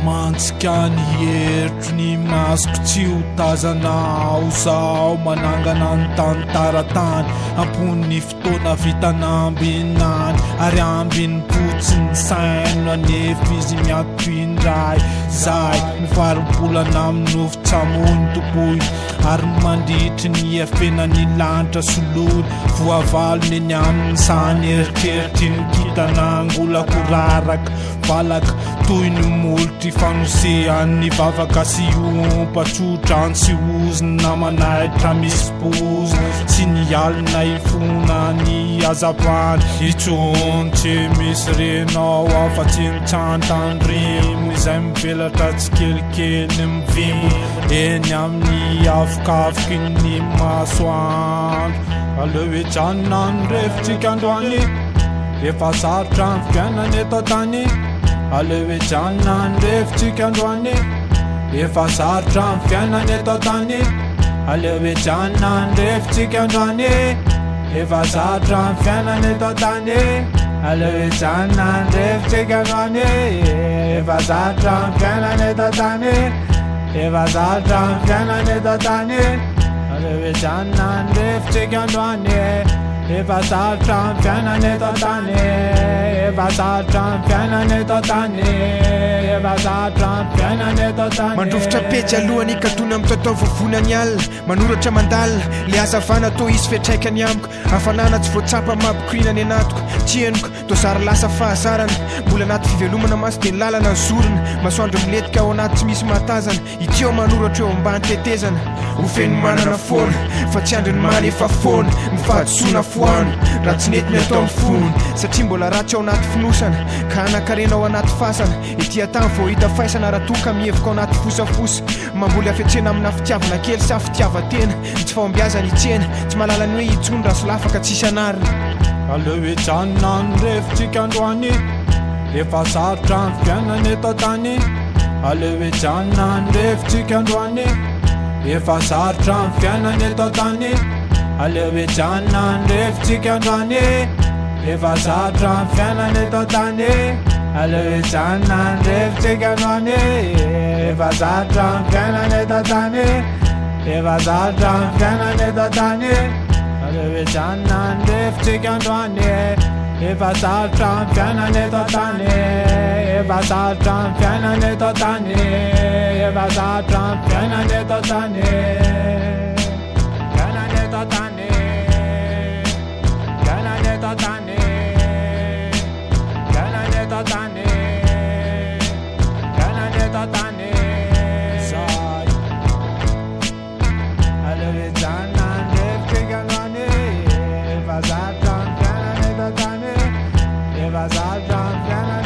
Mantsika ny heritro ny masoko tsy ho tazanao zao manangana ny tantaratany ampon'ny fotoana vitan'ambinany ary ambiny potsy ny saino anefa izy miatoindray zay mifarimbolana amin'ny ofotsamony topoy ary mandritry ny afenany lanitra solony voavalony eny amin'ny sany eritreritry ny kitanangolako raraka valaka toy ny molotry fanosehan'ny vavaka sy ompatsotra ny sy ozina manaitra misy pozy sy ny alina ifona ny azavany itsontsy misy renao afa-tsy nitsantandrimo izay mivelatra tsy kelikely mivimbo eny amin'ny afokavoky ny masoandro aleo ejanona ny refotsika androany efa sarotra ny fiainana eto tany aleo ejanona ny refotsika androany efa sarotra ny fiainana eto tany aleo ejanona ny refotsika androany efa sarotra ny fiainana eto tany aleo ejanona ny refotsika androany efa sarotra ny fiainana eto tany efa sarotra ny fiainana eto tany aleo ejanona ny refotsika androany efa sarotra ny fiainana eto tany efa sarotra ny fiainana eto tany efa sarotra ny fiainana eto tany mandrofotra pejy alohany katona amin'ny tatao vovonany alina manoratra mandalina le azavana to izy fiatraikany amiko hafanana tsy voatsapa mampikirinany anatiko tsy henoko dosary lasa fahazarana mbola anaty fivelomana maso dia lalana ny zorona masoandro miletika ao anaty tsy misy mahatazana iteo manoratra eo ambany tetezana ho feno manana foana fa tsy andriny many efa foana mifahadisoana foano raha tsy nety ny atao amin'ny fonony satria mbola ratsy ao anaty finosana ka anakarena ao anaty fasana etỳ tany vao hita faisana raha toka mihevika ao anaty fosafosa mamboly afiatrena amina fitiavana kely sy fitiavatena tsy fahombiazana itsena tsy mahalala ny hoe itsony raha solafaka tsisy anarina aleo ejanona ny refotsika androany efa sarotra ny fiainana eto tany aleo ejanona ny refotsika androany efa sarotra ny fiainana eto tany aleo ejanona ny refotsika androany efa sarotra ny fiainana eto tany aleo ejanona ny refotsika androany efa sarotra ny fiainana eto tany efa sarotra ny fiainana eto tany aleo ejanona ny refotsika androany efa sarotra ny fiainana eto tany efa sarotra ny fiainana eto tany efa sarotra ny fiainana eto tany fiainana eto tany fiainana eto tany fiainana eto tany fiainana eto tany zay aleo ejanona ny refotsika androany efa sarotra ny fiainana eto tany efa sarotra ny fiainana